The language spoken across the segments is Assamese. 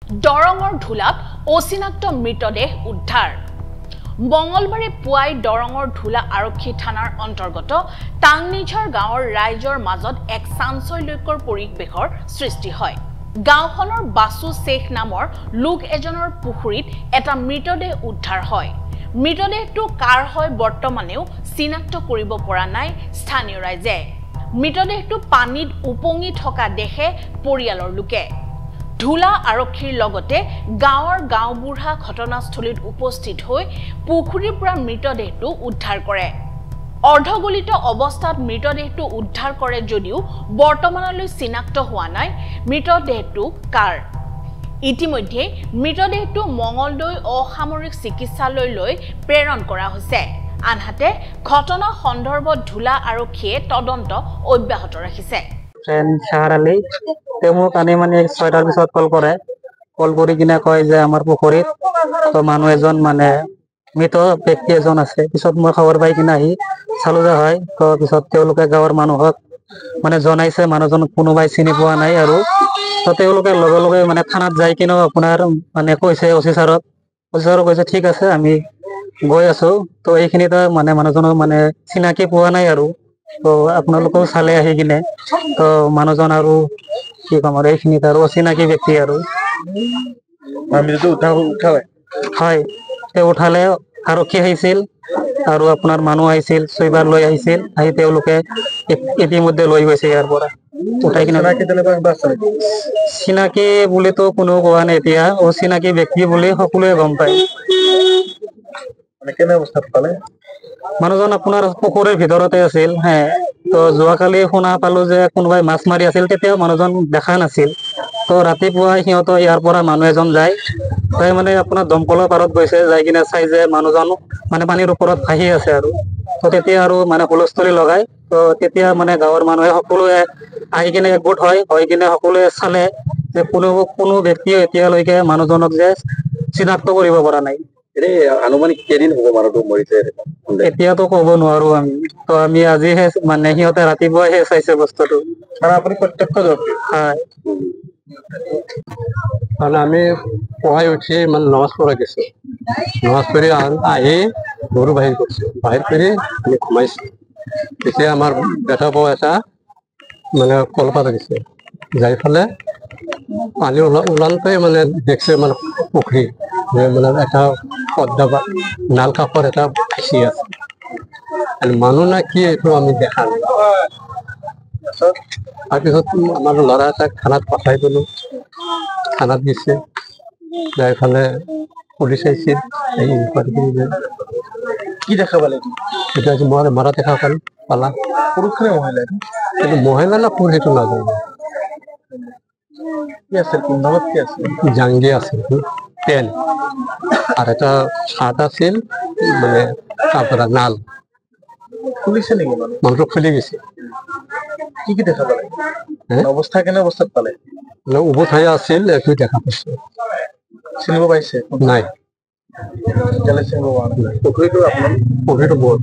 দৰঙৰ ধুলাত অচিনাক্ত মৃতদেহ উদ্ধাৰ মঙ্গলবাৰে পুৱাই দৰঙৰ ধুলা আৰক্ষী থানাৰ অন্তৰ্গত টাংনিঝাৰ গাঁৱৰ ৰাইজৰ মাজত এক চাঞ্চল্যকৰ পৰিৱেশৰ সৃষ্টি হয় গাঁওখনৰ বাসু শেখ নামৰ লোক এজনৰ পুখুৰীত এটা মৃতদেহ উদ্ধাৰ হয় মৃতদেহটো কাৰ হয় বৰ্তমানেও চিনাক্ত কৰিব পৰা নাই স্থানীয় ৰাইজে মৃতদেহটো পানীত উপঙি থকা দেখে পৰিয়ালৰ লোকে ধুলা আৰক্ষীৰ লগতে গাঁৱৰ গাঁওবুঢ়া ঘটনাস্থলীত উপস্থিত হৈ পুখুৰীৰ পৰা মৃতদেহটো উদ্ধাৰ কৰে অৰ্ধগলিত অৱস্থাত মৃতদেহটো উদ্ধাৰ কৰে যদিও বৰ্তমানলৈ চিনাক্ত হোৱা নাই মৃতদেহটো কাৰ ইতিমধ্যে মৃতদেহটো মঙ্গলদৈ অসামৰিক চিকিৎসালয়লৈ প্ৰেৰণ কৰা হৈছে আনহাতে ঘটনা সন্দৰ্ভত ধুলা আৰক্ষীয়ে তদন্ত অব্যাহত ৰাখিছে ট্ৰেন চাহাৰালি তেমুক আনি মানে 6টাৰ পিছত কল কৰি কিনে কয় যে আমাৰ পুখুৰীত তো মানুহ এজন মানে মৃত ব্যক্তি এজন আছে পিছত মই খবৰ পাই কিনে আহি চালো যে হয় তো পিছত তেওঁলোকে গাঁৱৰ মানুহক মানে জনাইছে মানুহজন কোনোবাই চিনি পোৱা নাই আৰু তো তেওঁলোকে লগে লগে মানে থানাত যাই কিনেও আপোনাৰ মানে কৈছে অচি ছাৰক কৈছে ঠিক আছে আমি গৈ আছো তো এইখিনিতে মানে মানুহজনক মানে চিনাকি পোৱা নাই আৰু তো আপোনালোকেও চালে আহি কিনে তো মানুহজন আৰু কি কম আৰু এইখিনিত আৰু অচিনাকি ব্যক্তি আৰু হয় তেওঁ উঠালে আৰক্ষী আহিছিল আৰু আপোনাৰ মানুহ আহিছিল ছয়বাৰ লৈ আহিছিল আহি তেওঁলোকে ইতিমধ্যে লৈ গৈছে ইয়াৰ পৰা উঠাই কিনে চিনাকি বুলিতো কোনো কোৱা নাই এতিয়া অচিনাকি ব্যক্তি বুলি সকলোৱে গম পায় মানুহজন আপোনাৰ পুখুৰীৰ ভিতৰতে আছিল তো যোৱাকালি শুনা পালো যে কোনোবাই মাছ মাৰি আছিল তেতিয়াও মানুহজন দেখা নাছিল তো ৰাতিপুৱাই সিহঁতৰ ইয়াৰ পৰা মানুহ এজন যায় তাই মানে আপোনাৰ দমকলৰ পাৰত গৈছে যাই কিনে চাই যে মানুহজন মানে পানীৰ ওপৰত ভাহি আছে আৰু তো তেতিয়া আৰু মানে হুলস্থুলি লগাই তো তেতিয়া মানে গাঁৱৰ মানুহে সকলোৱে আহি কিনে একগোট হৈ কিনে সকলোৱে চালে যে কোনো ব্যক্তিয়ে এতিয়ালৈকে মানুহজনক যে চিনাক্ত কৰিব পৰা নাই আনুমানিক কেইদিন হ'ব মানুহটো মৰিছে এতিয়াতো ক'ব নোৱাৰো তো আমি আজিহে মানে সিহঁতে ৰাতিপুৱাইহে চাইছে বস্তুটো আপুনি প্ৰত্যক্ষদৰ্শী হয় মানে আমি পঢ়াই উঠি মানে নমাজ পঢ়া গেছো নমাজ পঢ়ি আহি গৰু বাহিৰ কৰিছো বাহিৰ কৰি আমি ঘুমাইছো তেতিয়া আমাৰ বেটা বৌ এটা মানে কলপাত দিছে যাই ফালে পানী ওলাওঁতে মানে দেখছে মানে পুখুৰী মানে এটা পদ্মা নাল কাষৰ এটা ভাঁচি আছে মানুহ না কি এইটো আমি দেখা নাই তাৰপিছত আমাৰ ল'ৰা এটাক থানাত পঠাই দিলো থানাত দিছে যাই ফালে পুলিচ আহিছিল কি দেখা পালে এটা মৰা দেখা পালা পুৰুষ নে মহিলা কিন্তু মহিলা না পুৰুষ সেইটো নাজানো কি আছিল পিন্ধনত কি আছিল জাংগী আছিল পেন আর এটা শার্ট আছিল মানে তারপরে নাল খুলিছে নেকি মানুষ খুলি গেছে কি দেখা পালে অবস্থা কেনে অবস্থাত পালে উভো ঠাই আছিল একটু দেখা পাইছে চিনিব পাইছে নাই পুখুৰীটো বহুত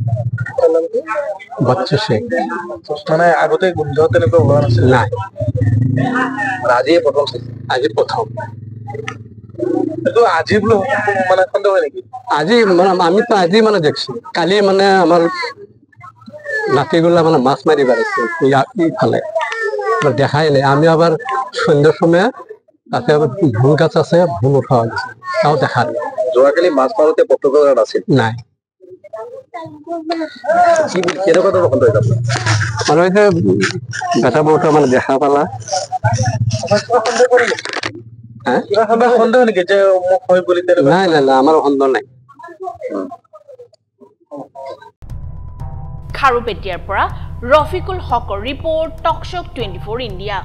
বাচ্চা শেখ মানে আগতে গোন্ধ তেনেকুৱা ওলোৱা নাছিল নাই আজি প্ৰথম আজি বোলো মানে সন্দেহ হয় নেকি আজি মানে আমি তো আজি মানে দেখছি কালি মানে আমার নাতিগুলা মানে মাছ মারি বেড়াইছে ইফালে দেখাই নাই আমি আবার সন্ধ্যার সময় তাতে আবার ভুল গাছ আছে ভুল উঠা গেছে তাও দেখা নাই যোৱাকালি মাছ মাৰোতে প্ৰত্যক্ষ আছিল নাই মানে বেটা বউটা মানে দেখা পালা নাই নাই নাই আমার সন্দেহ নাই খাৰুপেটিয়াৰ পৰা ৰফিকুল হকৰ ৰিপৰ্ট টকশ্বক 24 ইণ্ডিয়া